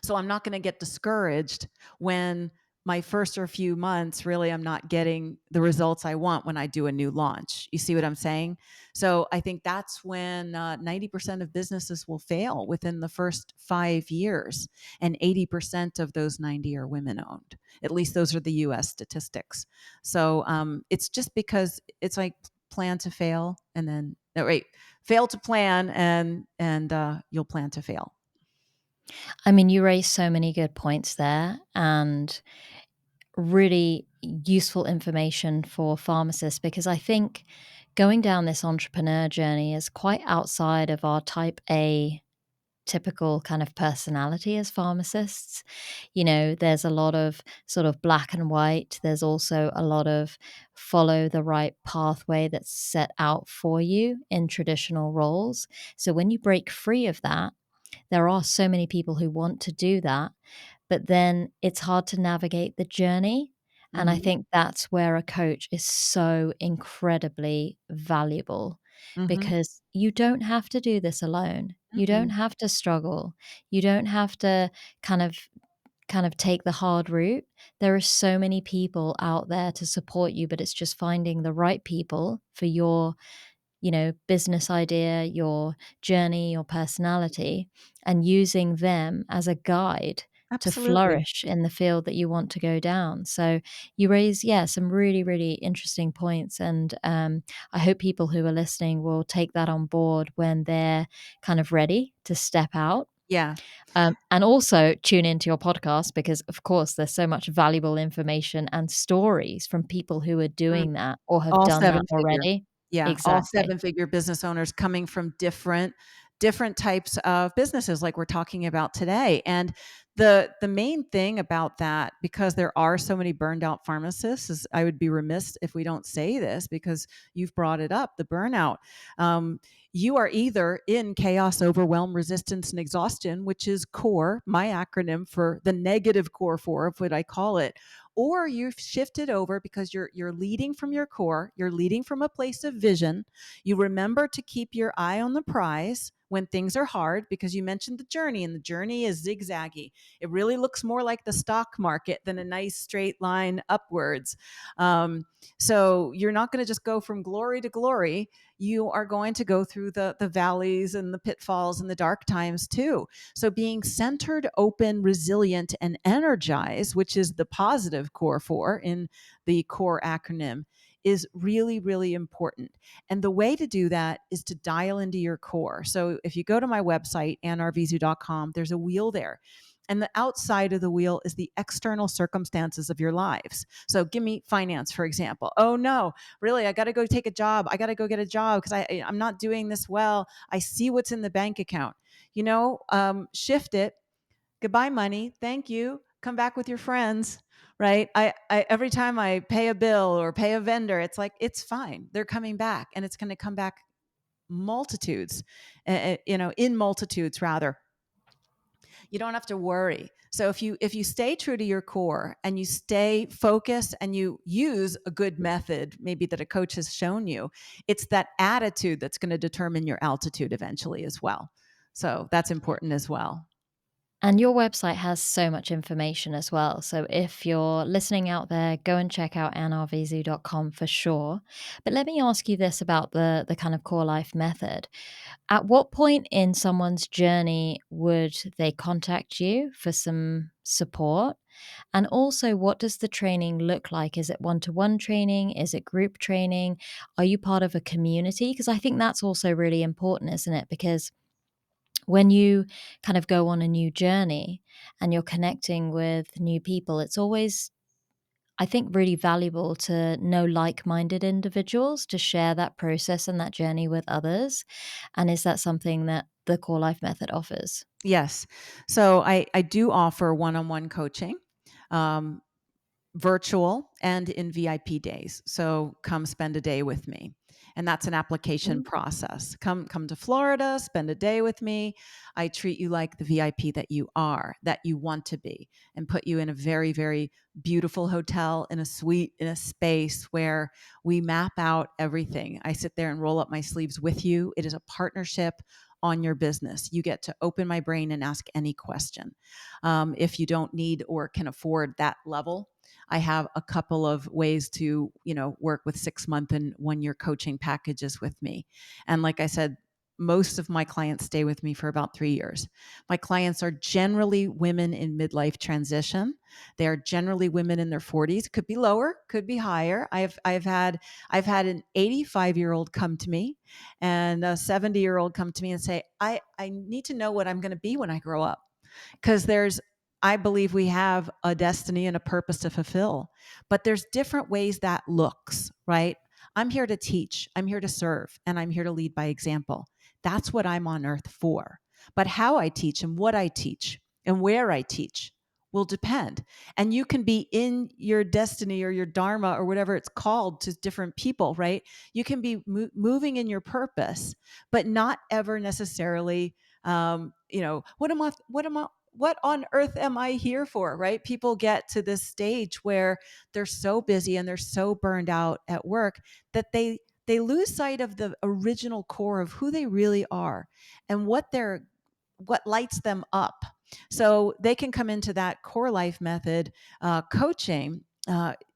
So I'm not going to get discouraged when my first or few months, really, I'm not getting the results I want when I do a new launch. You see what I'm saying? So I think that's when 90% of businesses will fail within the first 5 years. And 80% of those 90 are women owned. At least those are the US statistics. So it's just because it's like plan to fail and then, fail to plan and you'll plan to fail. I mean, you raised so many good points there and really useful information for pharmacists, because I think going down this entrepreneur journey is quite outside of our type A typical kind of personality as pharmacists. You know, there's a lot of sort of black and white. There's also a lot of follow the right pathway that's set out for you in traditional roles. So when you break free of that, there are so many people who want to do that, but then it's hard to navigate the journey. And I think that's where a coach is so incredibly valuable, because you don't have to do this alone. You don't have to struggle. You don't have to kind of take the hard route. There are so many people out there to support you, but it's just finding the right people for your business idea, your journey, your personality, and using them as a guide to flourish in the field that you want to go down. So you raise, some really, really interesting points. And I hope people who are listening will take that on board when they're kind of ready to step out. Yeah. And also tune into your podcast, because of course there's so much valuable information and stories from people who are doing that or have done that already. Yeah, exactly. All 7-figure business owners coming from different types of businesses like we're talking about today. And the main thing about that, because there are so many burned out pharmacists, is I would be remiss if we don't say this, because you've brought it up, the burnout. You are either in chaos, overwhelm, resistance, and exhaustion, which is CORE, my acronym for the negative core 4 of what I call it, or you've shifted over because you're leading from your core, you're leading from a place of vision. You remember to keep your eye on the prize when things are hard, because you mentioned the journey, and the journey is zigzaggy. It really looks more like the stock market than a nice straight line upwards. So you're not going to just go from glory to glory. You are going to go through the valleys and the pitfalls and the dark times too. So being centered, open, resilient, and energized, which is the positive core 4 in the CORE acronym, is really, really important. And the way to do that is to dial into your core. So if you go to my website, arvizu.com, there's a wheel there. And the outside of the wheel is the external circumstances of your lives. So give me finance, for example. Oh no, really, I got to go take a job. I got to go get a job because I'm not doing this well. I see what's in the bank account. Shift it. Goodbye, money. Thank you. Come back with your friends, right? I every time I pay a bill or pay a vendor, it's like, it's fine. They're coming back, and it's going to come back multitudes, in multitudes rather. You don't have to worry. So if you stay true to your core and you stay focused and you use a good method, maybe that a coach has shown you, it's that attitude that's going to determine your altitude eventually as well. So that's important as well. And your website has so much information as well. So if you're listening out there, go and check out arvizu.com for sure. But let me ask you this about the kind of core life method. At what point in someone's journey would they contact you for some support? And also, what does the training look like? Is it one-to-one training? Is it group training? Are you part of a community? Because I think that's also really important, isn't it? Because when you kind of go on a new journey and you're connecting with new people, it's always, I think, really valuable to know like-minded individuals to share that process and that journey with others. And is that something that the Core Life Method offers? Yes. So I do offer one-on-one coaching, virtual and in VIP days. So come spend a day with me. And that's an application process. Come to Florida, spend a day with me. I treat you like the VIP that you are, that you want to be, and put you in a very, very beautiful hotel, in a suite, in a space where we map out everything. I sit there and roll up my sleeves with you. It is a partnership on your business. You get to open my brain and ask any question. If you don't need or can afford that level, I have a couple of ways to, work with 6-month and 1-year coaching packages with me. And like I said, most of my clients stay with me for about 3 years. My clients are generally women in midlife transition. They are generally women in their 40s. Could be lower, could be higher. I've had an 85-year-old come to me and a 70-year-old come to me and say, I need to know what I'm going to be when I grow up. Because I believe we have a destiny and a purpose to fulfill, but there's different ways that looks, right? I'm here to teach, I'm here to serve, and I'm here to lead by example. That's what I'm on earth for. But how I teach and what I teach and where I teach will depend. And you can be in your destiny or your dharma or whatever it's called to different people, right? You can be moving in your purpose, but not ever necessarily, what on earth am I here for, right? People get to this stage where they're so busy and they're so burned out at work that they lose sight of the original core of who they really are and what lights them up. So they can come into that Core Life Method coaching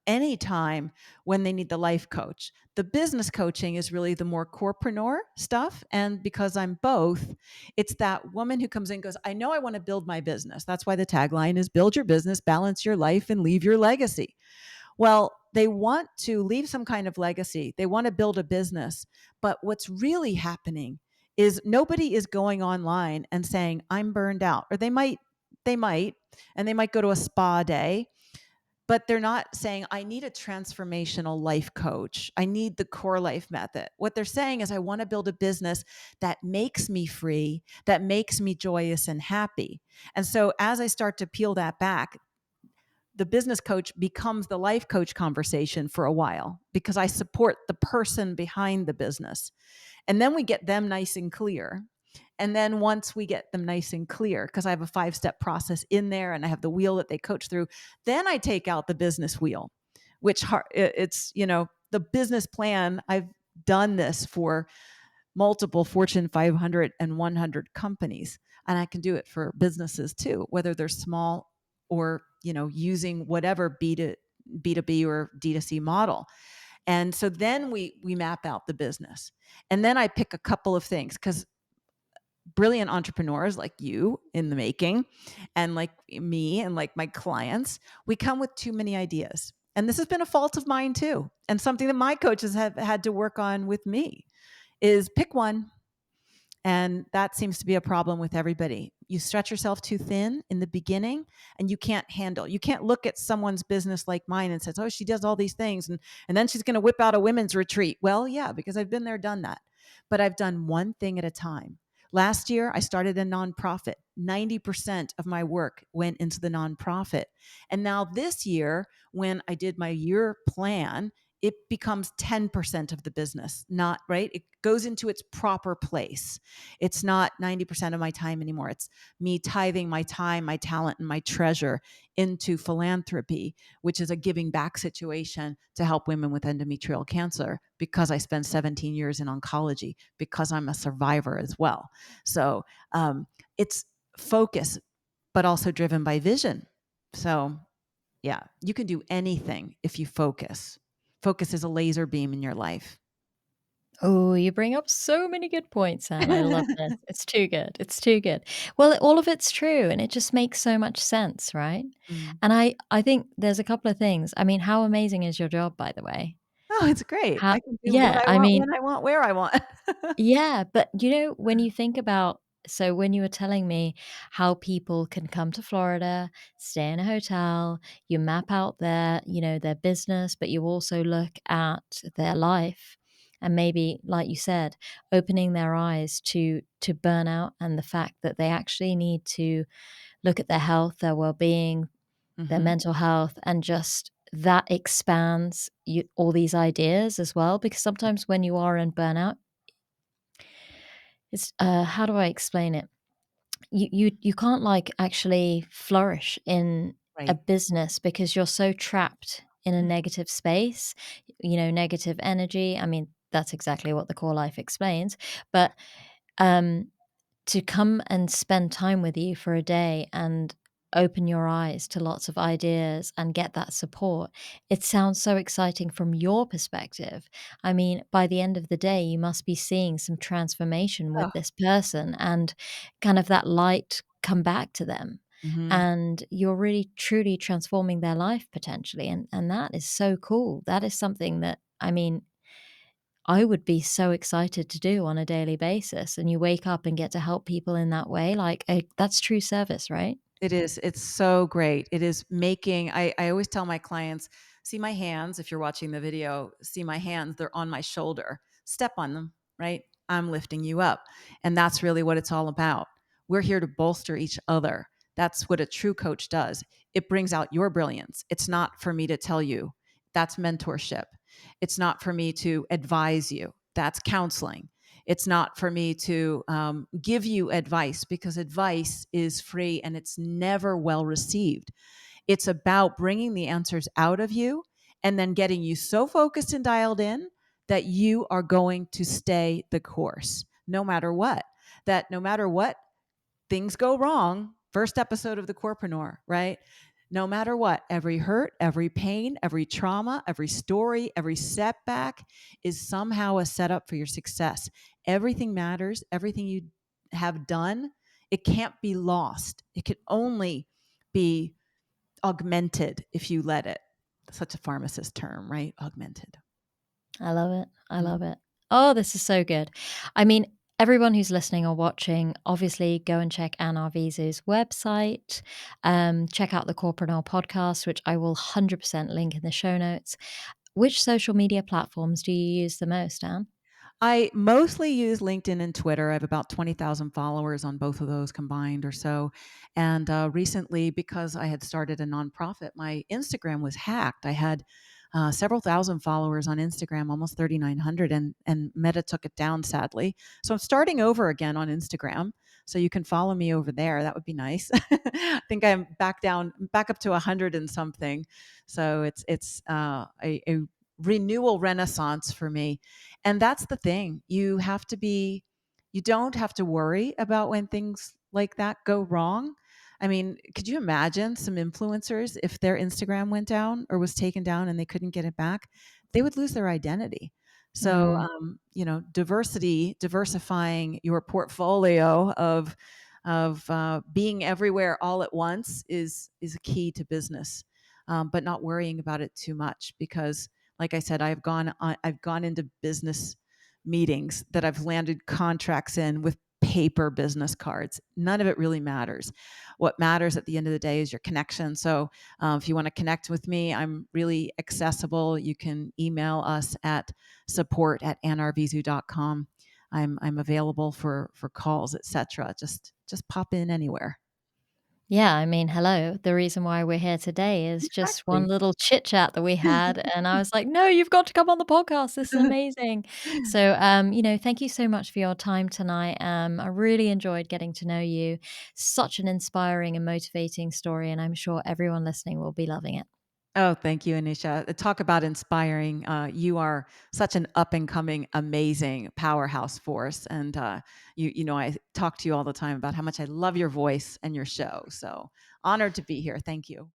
anytime when they need the life coach. The business coaching is really the more corepreneur stuff. And because I'm both, it's that woman who comes in and goes, I know I want to build my business. That's why the tagline is build your business, balance your life, and leave your legacy. Well, they want to leave some kind of legacy. They want to build a business. But what's really happening is nobody is going online and saying, I'm burned out. Or they might, and they might go to a spa day, but they're not saying, I need a transformational life coach. I need the Core Life Method. What they're saying is, I want to build a business that makes me free, that makes me joyous and happy. And so as I start to peel that back, the business coach becomes the life coach conversation for a while, because I support the person behind the business. And then we get them nice and clear. And then once we get them nice and clear, because I have a 5-step process in there and I have the wheel that they coach through, then I take out the business wheel, which it's, the business plan. I've done this for multiple Fortune 500 and 100 companies, and I can do it for businesses too, whether they're small or, using whatever B2B or D2C model. And so then we map out the business. And then I pick a couple of things, because brilliant entrepreneurs like you in the making, and like me and like my clients, we come with too many ideas. And this has been a fault of mine too. And something that my coaches have had to work on with me is pick one. And that seems to be a problem with everybody. you stretch yourself too thin in the beginning, and you can't look at someone's business like mine and says, oh, she does all these things. And then she's going to whip out a women's retreat. Well, yeah, because I've been there, done that. But I've done one thing at a time. Last year, I started a nonprofit. 90% of my work went into the nonprofit. And now this year, when I did my year plan, it becomes 10% of the business, not right. It goes into its proper place. It's not 90% of my time anymore. It's me tithing my time, my talent, and my treasure into philanthropy, which is a giving back situation to help women with endometrial cancer, because I spent 17 years in oncology, because I'm a survivor as well. So it's focus, but also driven by vision. So yeah, you can do anything if you focus. Focus is a laser beam in your life. Oh, you bring up so many good points, Anne. I love this. It's too good. It's too good. Well, all of it's true, and it just makes so much sense, right? Mm. And I think there's a couple of things. I mean, how amazing is your job, by the way? Oh, it's great. How I can do what Yeah, I I want, mean, when I want, where I want. yeah, but when you think about, so when you were telling me how people can come to Florida, stay in a hotel, you map out their business, but you also look at their life, and maybe, like you said, opening their eyes to burnout and the fact that they actually need to look at their health, their well-being, their Mhm. mental health, and just that expands all these ideas as well. Because sometimes when you are in burnout, it's how do I explain it? You can't like actually flourish in a Right. business because you're so trapped in a Mm. negative space, negative energy. I mean, that's exactly what the core life explains. But um to come and spend time with you for a day and open your eyes to lots of ideas and get that support. It sounds so exciting from your perspective. I mean, by the end of the day, you must be seeing some transformation Oh. with this person and kind of that light come back to them. Mhm. And you're really truly transforming their life potentially. And that is so cool. That is something that, I mean, I would be so excited to do on a daily basis, and you wake up and get to help people in that way, like, that's true service, right? It is. It's so great. It is making, I always tell my clients, see my hands. If you're watching the video, see my hands. They're on my shoulder. Step on them, right? I'm lifting you up. And that's really what it's all about. We're here to bolster each other. That's what a true coach does. It brings out your brilliance. It's not for me to tell you. That's mentorship. It's not for me to advise you. That's counseling. It's not for me to give you advice, because advice is free and it's never well received. It's about bringing the answers out of you and then getting you so focused and dialed in that you are going to stay the course no matter what. That no matter what, things go wrong. First episode of the Corepreneur, right? No matter what, every hurt, every pain, every trauma, every story, every setback is somehow a setup for your success. Everything matters. Everything you have done, it can't be lost. It can only be augmented if you let it. Such a pharmacist term, right? Augmented. I love it. I Mhm. love it. Oh, this is so good. I mean, everyone who's listening or watching, obviously go and check Anne Arvizu's website. Check out the Corpreneur podcast, which I will 100% link in the show notes. Which social media platforms do you use the most, Anne? I mostly use LinkedIn and Twitter. I have about 20,000 followers on both of those combined or so. And recently, because I had started a nonprofit, my Instagram was hacked. I had several thousand followers on Instagram, almost 3,900, and Meta took it down, sadly. So I'm starting over again on Instagram. So you can follow me over there. That would be nice. I think I'm back up to 100 and something. So it's a renewal renaissance for me. And that's the thing. You don't have to worry about when things like that go wrong. I mean, could you imagine some influencers, if their Instagram went down or was taken down and they couldn't get it back, they would lose their identity. So, Mm. diversifying your portfolio of being everywhere all at once is a key to business, but not worrying about it too much, because like I said, I've gone into business meetings that I've landed contracts in with paper business cards. None of it really matters. What matters at the end of the day is your connection. So if you want to connect with me, I'm really accessible. You can email us at support@arvizu.com. I'm available for calls, etc. Just pop in anywhere. Yeah, I mean, hello. The reason why we're here today is just one Exactly. little chit chat that we had, and I was like, "No, you've got to come on the podcast. This is amazing." So, thank you so much for your time tonight. I really enjoyed getting to know you. Such an inspiring and motivating story, and I'm sure everyone listening will be loving it. Oh, thank you, Anisha. Talk about inspiring. You are such an up and coming, amazing powerhouse force. And I talk to you all the time about how much I love your voice and your show. So honored to be here. Thank you.